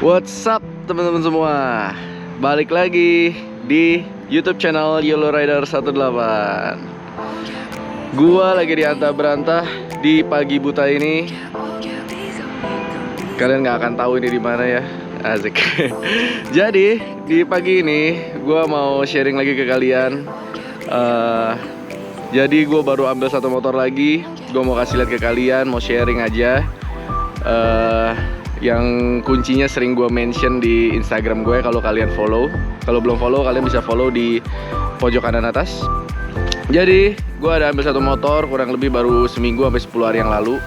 What's up teman-teman semua? Balik lagi di YouTube channel Yellow Rider 18. Gua lagi di antah berantah di pagi buta ini. Kalian nggak akan tahu ini di mana ya, asik. Jadi di pagi ini gua mau sharing lagi ke kalian. Jadi gua baru ambil satu motor lagi. Gua mau kasih lihat ke kalian, mau sharing aja. Yang kuncinya sering gue mention di Instagram gue kalau kalian follow. Kalau belum follow, kalian bisa follow di pojok kanan atas. Jadi gue ada ambil satu motor kurang lebih baru seminggu sampai 10 hari yang lalu.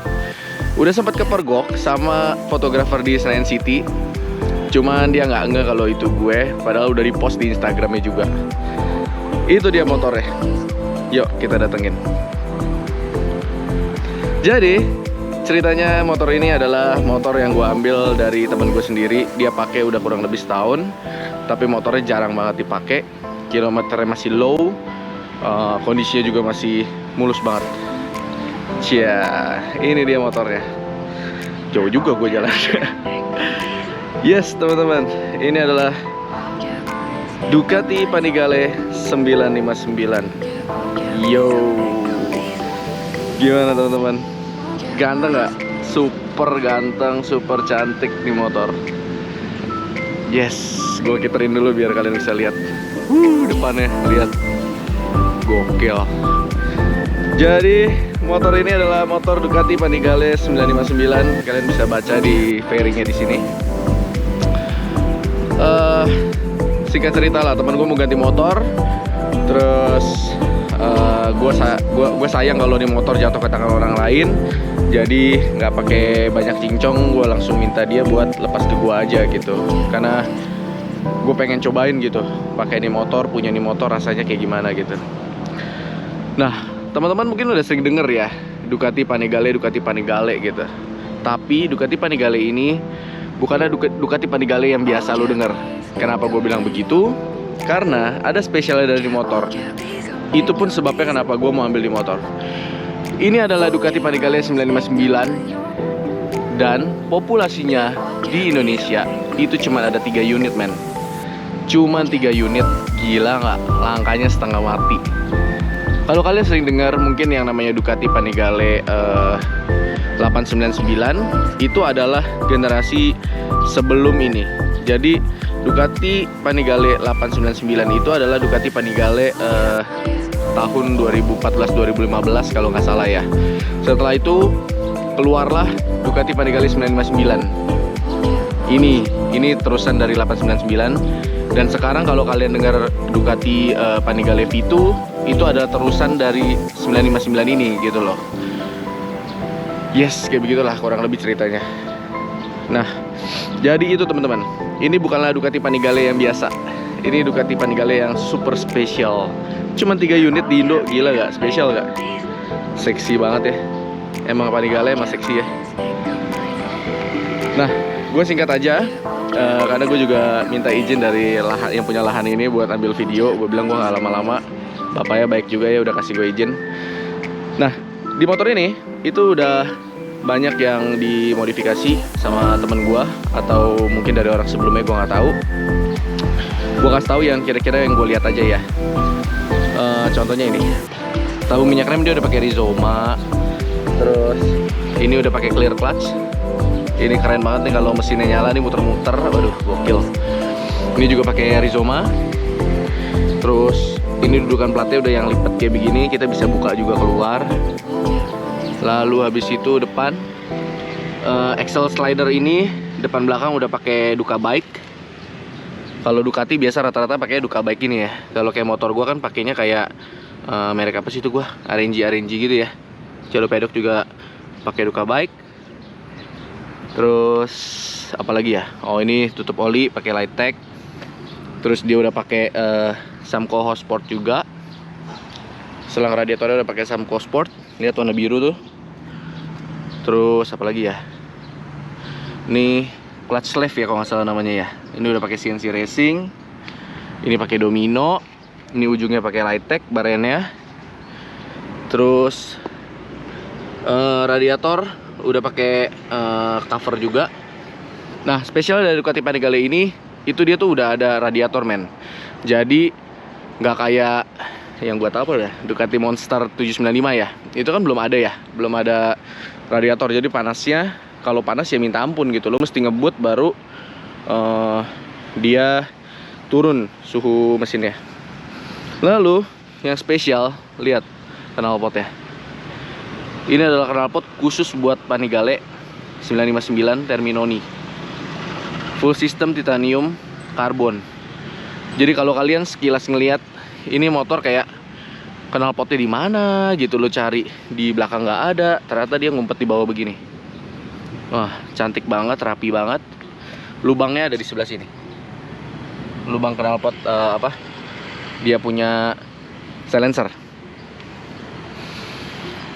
Udah sempat kepergok sama fotografer di Senayan City. Cuman dia nggak enggak kalau itu gue, padahal udah di-post di Instagramnya juga. Itu dia motornya. Yuk kita datengin. Jadi ceritanya motor ini adalah motor yang gue ambil dari temen gue sendiri. Dia pakai udah kurang lebih setahun, tapi motornya jarang banget dipakai. Kilometernya masih low, kondisinya juga masih mulus banget. Cia, ini dia motornya. Jauh juga gue jalan. Yes teman-teman, ini adalah Ducati Panigale 959. Yo, gimana teman-teman? Ganteng nggak? Super ganteng, super cantik nih motor. Yes, gue kiterin dulu biar kalian bisa lihat. Depannya, lihat, gokil. Jadi motor ini adalah motor Ducati Panigale 959. Kalian bisa baca di fairingnya di sini. Singkat cerita lah, teman gue mau ganti motor. Terus gue sayang kalau nih motor jatuh ke tangan orang lain. Jadi nggak pakai banyak cincong, gue langsung minta dia buat lepas ke gue aja gitu. Karena gue pengen cobain gitu, pakai nih motor, punya nih motor rasanya kayak gimana gitu. Nah, teman-teman mungkin udah sering denger ya Ducati Panigale gitu. Tapi Ducati Panigale ini bukannya Ducati Panigale yang biasa lo denger. Kenapa gue bilang begitu? Karena ada spesialnya dari motor. Itu pun sebabnya kenapa gue mau ambil di motor. Ini adalah Ducati Panigale 959. Dan populasinya di Indonesia itu cuma ada 3 unit men. Cuman 3 unit, gila nggak? Langkanya setengah mati. Kalau kalian sering dengar mungkin yang namanya Ducati Panigale 899, itu adalah generasi sebelum ini. Jadi Ducati Panigale 899 itu adalah Ducati Panigale tahun 2014-2015 kalau nggak salah ya. Setelah itu keluarlah Ducati Panigale 959. Ini terusan dari 899. Dan sekarang kalau kalian dengar Ducati Panigale V2, itu adalah terusan dari 959 ini gitu loh. Yes, kayak begitulah kurang lebih ceritanya. Nah, jadi itu teman-teman. Ini bukanlah Ducati Panigale yang biasa. Ini Ducati Panigale yang super spesial. Cuman 3 unit di Indo, gila gak? Spesial gak? Seksi banget ya. Emang Panigale emang seksi ya. Nah, gue singkat aja, karena gue juga minta izin dari yang punya lahan ini buat ambil video. Gue bilang gue gak lama-lama. Bapaknya baik juga ya, udah kasih gue izin. Nah, di motor ini itu udah banyak yang dimodifikasi sama temen gue, atau mungkin dari orang sebelumnya, gue nggak tahu. Gue kasih tahu yang kira-kira yang gue lihat aja ya. Contohnya ini, tahu minyak rem dia udah pakai Rizoma. Terus ini udah pakai clear clutch. Ini keren banget nih kalau mesinnya nyala nih muter-muter. Waduh, gokil. Ini juga pakai Rizoma. Terus ini dudukan platnya udah yang lipat kayak begini, kita bisa buka juga keluar. Lalu habis itu depan axle slider ini depan belakang udah pakai Duca Bike. Kalau Ducati biasa rata-rata pakai Duca Bike ini ya. Kalau kayak motor gua kan pakainya kayak merek apa sih itu gua? RNG gitu ya. Jalur pedok juga pakai Duca Bike. Terus apalagi ya? Oh, ini tutup oli pakai Light Tech. Terus dia udah pakai Samco Hot Sport juga. Selang radiatornya udah pakai Samco Sport. Lihat warna biru tuh. Terus apalagi ya? Ini clutch sleeve ya kalau nggak salah namanya ya. Ini udah pakai CNC Racing. Ini pakai Domino. Ini ujungnya pakai Light Tech barennya. Terus radiator udah pakai cover juga. Nah, spesial dari Ducati Panigale ini, itu dia tuh udah ada radiator, men. Jadi nggak kayak yang gua tahu ya, Ducati Monster 795 ya. Itu kan belum ada ya, belum ada radiator. Jadi panasnya, kalau panas ya minta ampun gitu. Lo mesti ngebut baru dia turun suhu mesinnya. Lalu yang spesial, lihat knalpotnya. Ini adalah knalpot khusus buat Panigale 959 Terminoni. Full system titanium karbon. Jadi kalau kalian sekilas ngelihat ini motor kayak knalpotnya di mana gitu, lo cari di belakang nggak ada, ternyata dia ngumpet di bawah begini. Wah, cantik banget, rapi banget. Lubangnya ada di sebelah sini. Lubang knalpot dia punya silencer.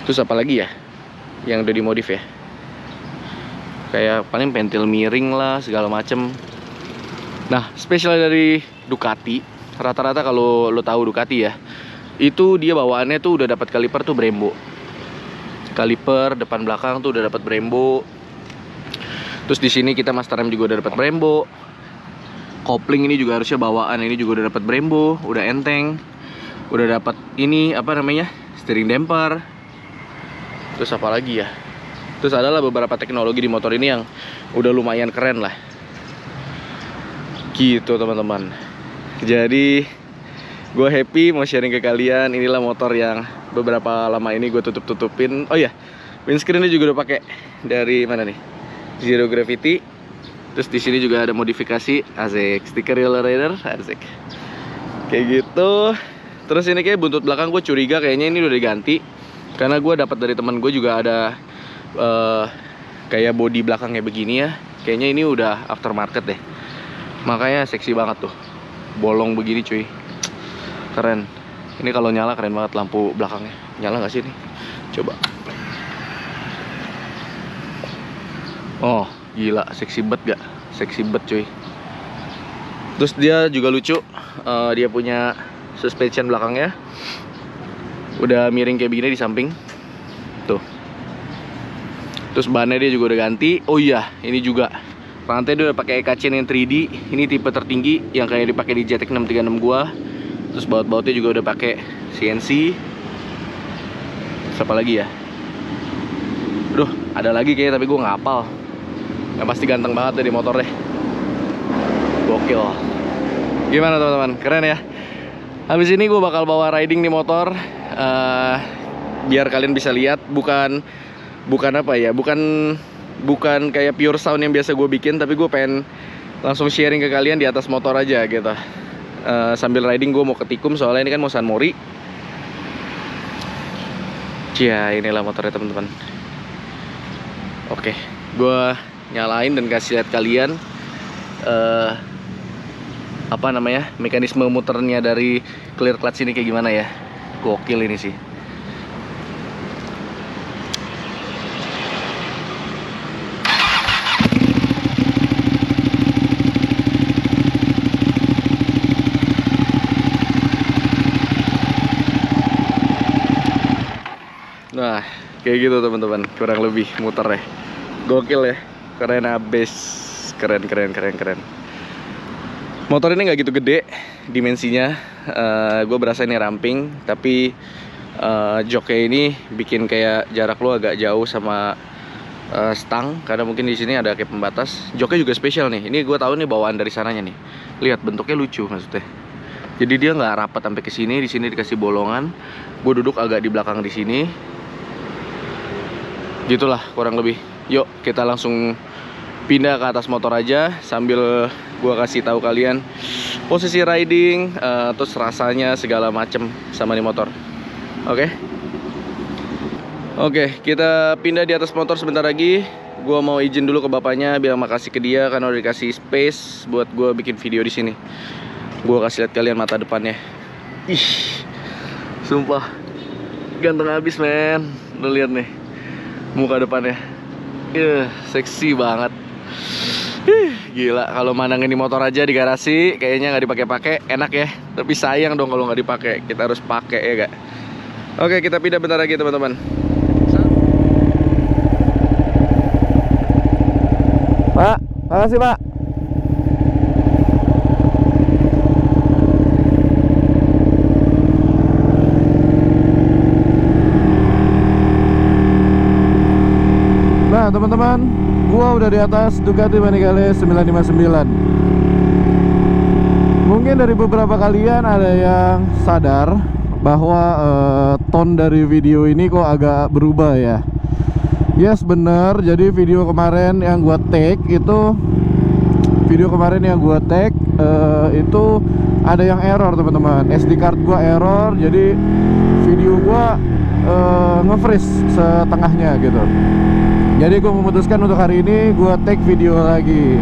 Terus apa lagi ya yang udah dimodif ya? Kayak paling pentil miring lah, segala macem. Nah, spesial dari Ducati, rata-rata kalau lo tahu Ducati ya, itu dia bawaannya tuh udah dapat kaliper tuh Brembo. Kaliper depan belakang tuh udah dapat Brembo. Terus di sini kita master rem juga udah dapat Brembo. Kopling ini juga harusnya bawaan ini juga udah dapat Brembo, udah enteng. Udah dapat ini apa namanya? Steering damper. Terus apa lagi ya? Terus adalah beberapa teknologi di motor ini yang udah lumayan keren lah. Gitu teman-teman. Jadi gue happy mau sharing ke kalian. Inilah motor yang beberapa lama ini gue tutup-tutupin. Oh iya, windscreennya juga udah pakai dari mana nih? Zero Gravity. Terus di sini juga ada modifikasi, asik, stiker Yellow Rider, asik. Kayak gitu. Terus ini kayak buntut belakang gue curiga kayaknya ini udah diganti. Karena gue dapat dari teman gue juga ada kayak bodi belakangnya begini ya. Kayaknya ini udah aftermarket deh. Makanya seksi banget tuh. Bolong begini cuy. Keren. Ini kalau nyala keren banget lampu belakangnya. Nyala nggak sih ini? Coba. Oh, gila, seksi bet gak? Seksi bet cuy. Terus dia juga lucu. Dia punya suspension belakangnya udah miring kayak begini di samping. Tuh. Terus bannya dia juga udah ganti. Oh iya, ini juga rantai dia udah pakai kaca yang 3D. Ini tipe tertinggi yang kayak dipakai di JTEC 636 gua. Terus baut-bautnya juga udah pakai CNC. Siapa lagi ya? Duh, ada lagi kayaknya tapi gua nggak hafal. Yang pasti ganteng banget deh di motor deh. Gokil. Gimana teman-teman? Keren ya? Habis ini gua bakal bawa riding di motor. Biar kalian bisa lihat, bukan apa ya, bukan kayak pure sound yang biasa gue bikin, tapi gue pengen langsung sharing ke kalian di atas motor aja gitu. Sambil riding gue mau ke Tikum, soalnya ini kan mau San Mori. Cia, inilah motornya teman-teman. Oke, gue nyalain dan kasih lihat kalian apa namanya, mekanisme muternya dari clear clutch ini kayak gimana ya. Gokil ini sih. Nah, kayak gitu teman-teman, kurang lebih muter ya. Gokil ya, keren abis, keren. Motor ini nggak gitu gede dimensinya, gue berasa ini ramping, tapi joknya ini bikin kayak jarak lo agak jauh sama stang, karena mungkin di sini ada kayak pembatas. Joknya juga spesial nih, ini gue tahu nih bawaan dari sananya nih. Lihat bentuknya lucu maksudnya. Jadi dia nggak rapat sampai ke sini, di sini dikasih bolongan. Gue duduk agak di belakang di sini. Gitulah kurang lebih. Yuk kita langsung pindah ke atas motor aja sambil gua kasih tahu kalian posisi riding, terus rasanya segala macem sama di motor. Oke, kita pindah di atas motor sebentar lagi. Gua mau izin dulu ke bapaknya, bilang makasih ke dia karena udah dikasih space buat gua bikin video di sini. Gua kasih lihat kalian mata depannya. Ih, sumpah ganteng abis men. Lu lihat nih muka depannya. Seksi banget. Gila, kalau mandangin di motor aja di garasi kayaknya nggak dipakai-pakai enak ya. Tapi sayang dong kalau nggak dipakai. Kita harus pakai ya gak? Oke, kita pindah bentar lagi teman-teman. Pak, Makasih Pak. Nah teman-teman, gua udah di atas Ducati Panigale 959. Mungkin dari beberapa kalian ada yang sadar bahwa tone dari video ini kok agak berubah ya. Yes bener, jadi video kemarin yang gua take itu itu ada yang error teman-teman. SD card gua error, jadi video gua nge-freeze setengahnya gitu. Jadi gua memutuskan untuk hari ini gua take video lagi.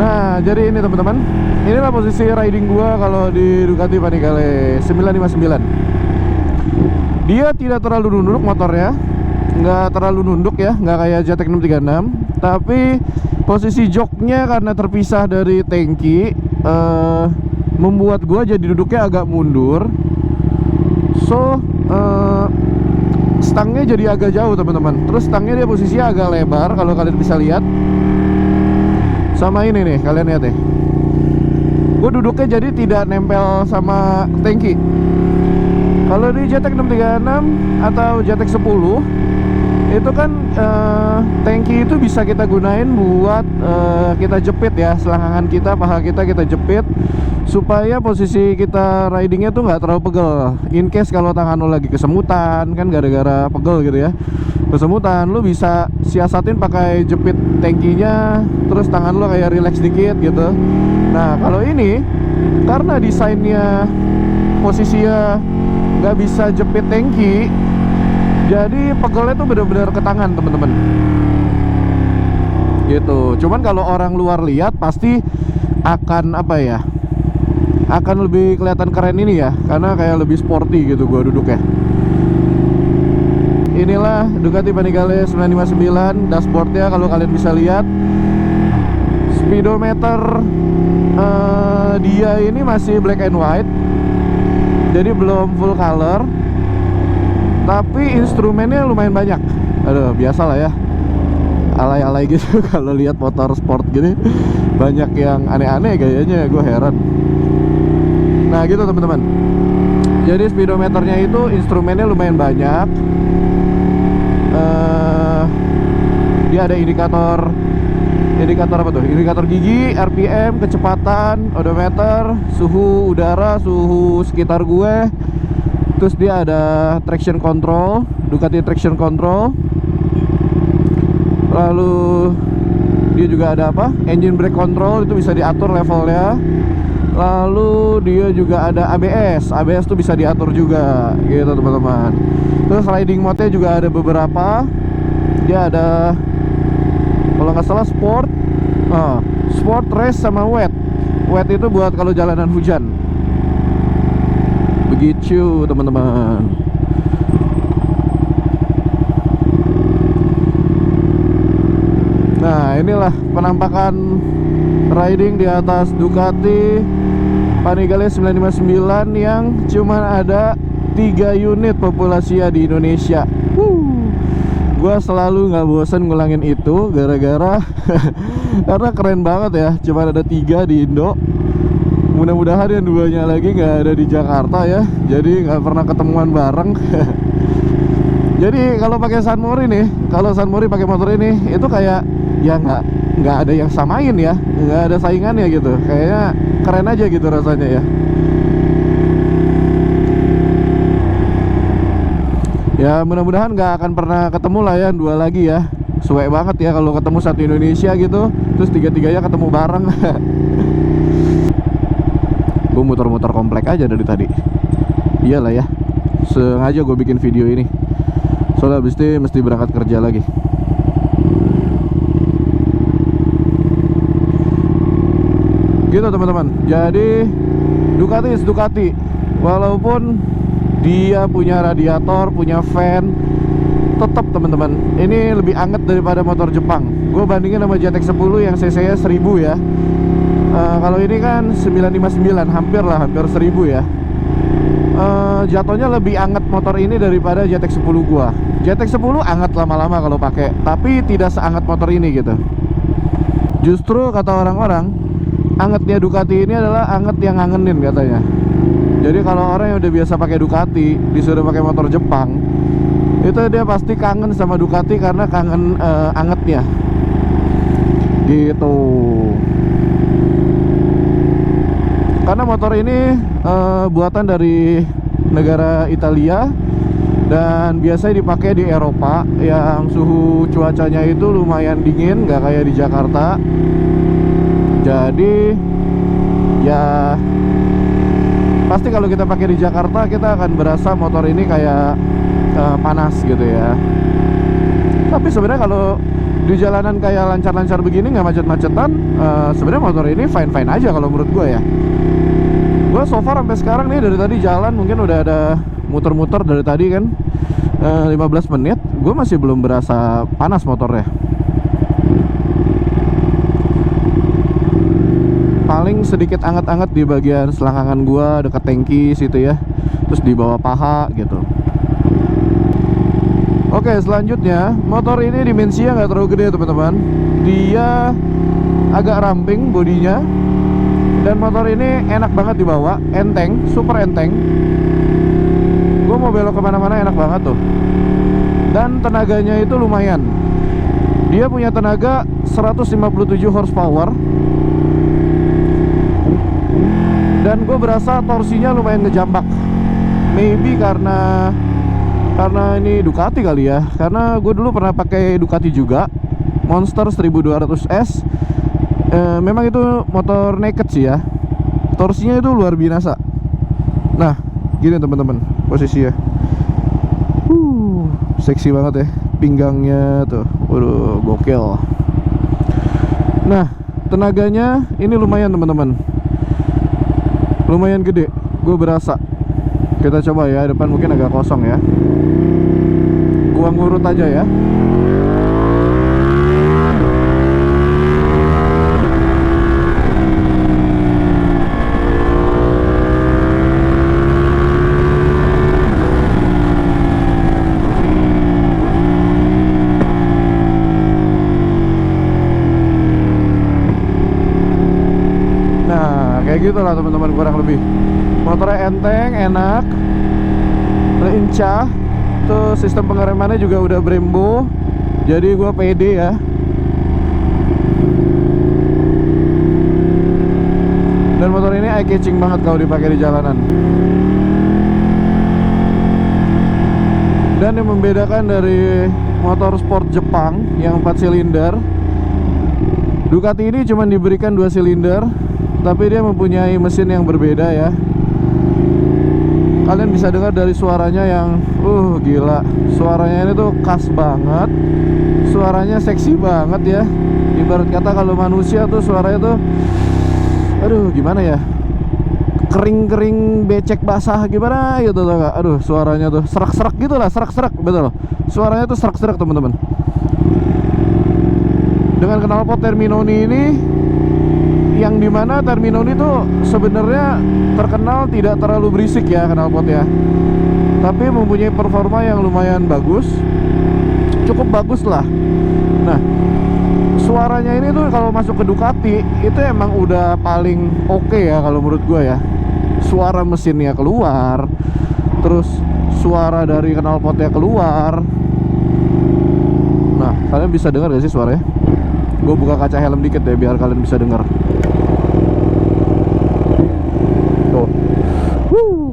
Nah jadi ini teman-teman, inilah posisi riding gua kalau di Ducati Panigale 959. Dia tidak terlalu nunduk motornya, nggak terlalu nunduk ya, nggak kayak JTEC 636. Tapi posisi joknya karena terpisah dari tangki membuat gua jadi duduknya agak mundur. So stangnya jadi agak jauh teman-teman. Terus stangnya dia posisinya agak lebar kalau kalian bisa lihat. Sama ini nih, kalian lihat deh, gue duduknya jadi tidak nempel sama tangki. Kalau di JTEC 636 atau JTEC 10 itu kan tangki itu bisa kita gunain buat kita jepit ya, selangkangan kita, paha kita jepit supaya posisi kita ridingnya tuh nggak terlalu pegel. In case kalau tangan lo lagi kesemutan kan, gara-gara pegel gitu ya, kesemutan, lo bisa siasatin pakai jepit tangkinya, terus tangan lo kayak relax dikit gitu. Nah kalau ini karena desainnya posisinya nggak bisa jepit tangki, jadi pegelnya tuh bener-bener ke tangan temen-temen gitu. Cuman kalau orang luar lihat pasti akan apa ya, akan lebih kelihatan keren ini ya, karena kayak lebih sporty gitu gua duduknya. Inilah Ducati Panigale 959 dashboardnya, kalau kalian bisa lihat. Speedometer dia ini masih black and white, jadi belum full color. Tapi instrumennya lumayan banyak. Aduh, biasa lah ya, alay-alay gitu kalau lihat motor sport gini, banyak yang aneh-aneh gayanya, gue heran. Nah gitu teman-teman. Jadi speedometernya itu instrumennya lumayan banyak. Dia ada indikator apa tuh? Indikator gigi, RPM, kecepatan, odometer, suhu udara, suhu sekitar gue. Terus dia ada traction control, Ducati traction control. Lalu dia juga ada apa? Engine brake control, itu bisa diatur levelnya. Lalu dia juga ada ABS tuh bisa diatur juga gitu teman-teman. Terus riding mode-nya juga ada beberapa. Dia ada, kalau nggak salah sport, race sama wet. Wet itu buat kalau jalanan hujan. Begitu teman-teman. Nah inilah penampakan riding di atas Ducati Panigale 959 yang cuma ada 3 unit populasinya di Indonesia. Gua selalu nggak bosan ngulangin itu gara-gara karena keren banget ya, cuma ada 3 di Indo. Mudah-mudahan yang 2-nya lagi nggak ada di Jakarta ya, jadi nggak pernah ketemuan bareng. Jadi kalau pakai San Mori nih, kalau San Mori pakai motor ini itu kayak ya nggak ada yang samain ya, nggak ada saingannya gitu. Kayaknya keren aja gitu rasanya ya. Ya mudah-mudahan nggak akan pernah ketemu lah ya 2 lagi ya. Suwe banget ya kalau ketemu satu Indonesia gitu, terus 3-3-nya ketemu bareng. Gue muter-muter komplek aja dari tadi. Iyalah ya, sengaja gue bikin video ini, soalnya abis itu mesti berangkat kerja lagi. Gitu teman-teman. Jadi Ducati is Ducati. Walaupun dia punya radiator, punya fan, tetap teman-teman ini lebih anget daripada motor Jepang. Gue bandingin sama JTEC 10 yang cc-nya 1000 ya. Kalau ini kan 959, hampir 1000 ya. Jatuhnya lebih anget motor ini daripada JTEC 10 gua. JTEC 10 anget lama-lama kalau pakai, tapi tidak seanget motor ini gitu. Justru kata orang-orang, angetnya Ducati ini adalah anget yang ngangenin katanya. Jadi kalau orang yang udah biasa pakai Ducati disuruh pakai motor Jepang, itu dia pasti kangen sama Ducati karena kangen angetnya gitu. Karena motor ini buatan dari negara Italia dan biasanya dipakai di Eropa yang suhu cuacanya itu lumayan dingin, nggak kayak di Jakarta. Jadi ya pasti kalau kita pakai di Jakarta kita akan berasa motor ini kayak panas gitu ya. Tapi sebenarnya kalau di jalanan kayak lancar-lancar begini, nggak macet-macetan, sebenarnya motor ini fine-fine aja kalau menurut gue ya. Gue so far sampai sekarang nih dari tadi jalan mungkin udah ada muter-muter dari tadi kan 15 menit, gue masih belum berasa panas motornya. Paling sedikit anget-anget di bagian selangkangan gue dekat tangki situ ya, terus di bawah paha gitu. Oke, selanjutnya motor ini dimensinya nggak terlalu gede teman-teman. Dia agak ramping bodinya, dan motor ini enak banget dibawa, enteng, super enteng. Gue mau belok kemana-mana enak banget tuh. Dan tenaganya itu lumayan. Dia punya tenaga 157 horsepower. Dan gue berasa torsinya lumayan ngejambak. Maybe karena ini Ducati kali ya. Karena gue dulu pernah pakai Ducati juga, Monster 1200S. Memang itu motor naked sih ya. Torsinya itu luar biasa. Nah, gini teman-teman posisinya. Seksi banget ya pinggangnya tuh. Waduh, gokil. Nah, tenaganya ini lumayan teman-teman. Lumayan gede, gue berasa. Kita coba ya, depan mungkin agak kosong ya. Gua ngurut aja ya. Kayak gitu lah teman-teman, kurang lebih. Motornya enteng, enak, lincah. Tuh sistem pengeremannya juga udah Brembo, jadi gue pede ya. Dan motor ini eye catching banget kalau dipakai di jalanan. Dan yang membedakan dari motor sport Jepang yang 4 silinder, Ducati ini cuma diberikan 2 silinder, tapi dia mempunyai mesin yang berbeda ya. Kalian bisa dengar dari suaranya yang gila. Suaranya ini tuh khas banget. Suaranya seksi banget ya. Ibarat kata kalau manusia tuh suaranya tuh aduh gimana ya, kering-kering becek basah gimana gitu loh. Aduh suaranya tuh serak-serak gitu lah. Serak-serak, betul. Suaranya tuh serak-serak teman-teman. Dengan knalpot Terminoni ini, yang dimana Terminoni itu sebenarnya terkenal tidak terlalu berisik ya knalpotnya, tapi mempunyai performa yang lumayan bagus, cukup bagus lah. Nah, suaranya ini tuh kalau masuk ke Ducati itu emang udah paling oke ya kalau menurut gue ya. Suara mesinnya keluar, terus suara dari knalpotnya keluar. Nah, kalian bisa dengar gak sih suaranya? Gue buka kaca helm dikit deh biar kalian bisa dengar.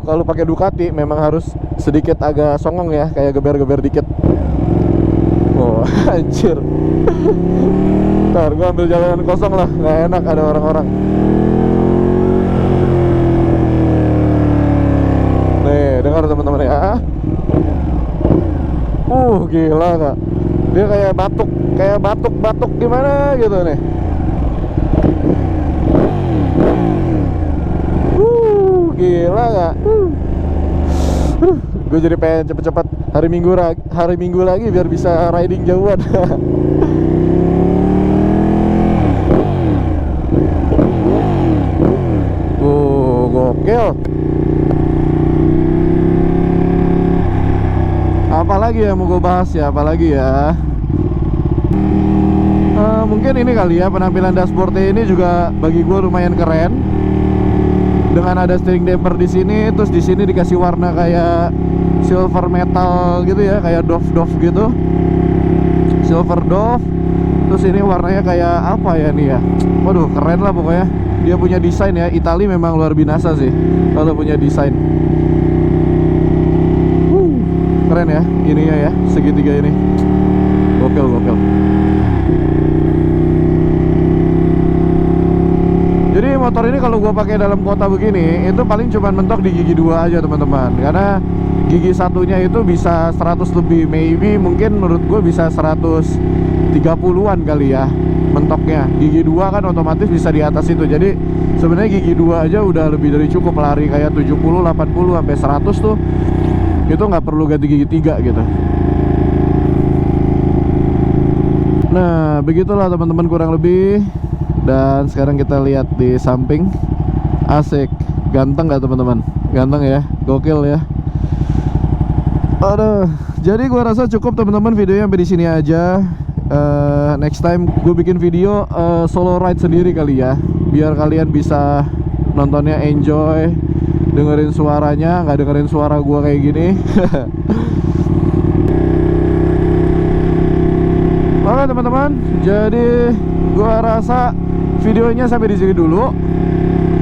Kalau pakai Ducati memang harus sedikit agak songong ya, kayak geber-geber dikit. Oh, anjir. Ntar gue ambil jalanan kosong lah, nggak enak ada orang-orang. Nih, dengar teman-teman ya. Gila nggak? Dia kayak batuk gimana gitu nih. Gila gak? Gue jadi pengen cepet-cepet hari Minggu lagi biar bisa riding jauhan. Gokil. Apalagi ya mau gue bahas ya, apalagi ya. Mungkin ini kali ya, penampilan dashboardnya ini juga bagi gue lumayan keren. Dengan ada steering damper di sini, terus di sini dikasih warna kayak silver metal gitu ya, kayak Dove gitu, silver Dove. Terus ini warnanya kayak apa ya nih ya? Waduh, keren lah pokoknya. Dia punya desain ya, Itali memang luar binasa sih kalau punya desain. Keren ya, ininya ya, segitiga ini. Gokil. Jadi motor ini kalau gue pakai dalam kota begini, itu paling cuma mentok di gigi 2 aja teman-teman. Karena gigi satunya itu bisa 100 lebih, maybe mungkin menurut gue bisa 130-an kali ya mentoknya. Gigi 2 kan otomatis bisa di atas itu. Jadi sebenarnya gigi 2 aja udah lebih dari cukup lari kayak 70, 80 sampai 100 tuh. Itu nggak perlu ganti gigi 3 gitu. Nah, begitulah teman-teman kurang lebih. Dan sekarang kita lihat di samping. Asik, ganteng nggak teman-teman? Ganteng ya, gokil ya. Aduh, jadi gua rasa cukup teman-teman videonya sampai di sini aja. Next time gue bikin video solo ride sendiri kali ya, biar kalian bisa nontonnya enjoy, dengerin suaranya, nggak dengerin suara gua kayak gini. Oke teman-teman, jadi gua rasa videonya sampai di sini dulu,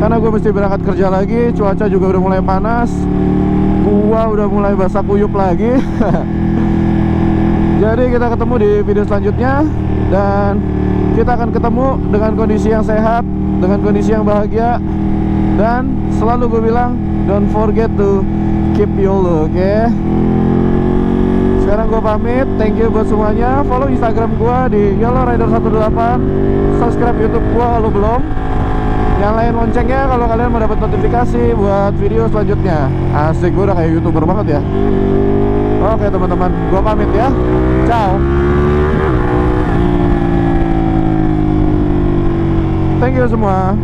karena gue mesti berangkat kerja lagi. Cuaca juga udah mulai panas, gua udah mulai basah kuyup lagi. Jadi kita ketemu di video selanjutnya, dan kita akan ketemu dengan kondisi yang sehat, dengan kondisi yang bahagia. Dan selalu gue bilang, don't forget to keep YOLO, oke? Sekarang gue pamit, thank you buat semuanya. Follow Instagram gue di YOLORider18, subscribe YouTube gue kalau belum. Nyalain loncengnya kalau kalian mau dapat notifikasi buat video selanjutnya. Asik, gue udah kayak YouTuber banget ya. Oke teman-teman, gue pamit ya. Ciao. Thank you semua.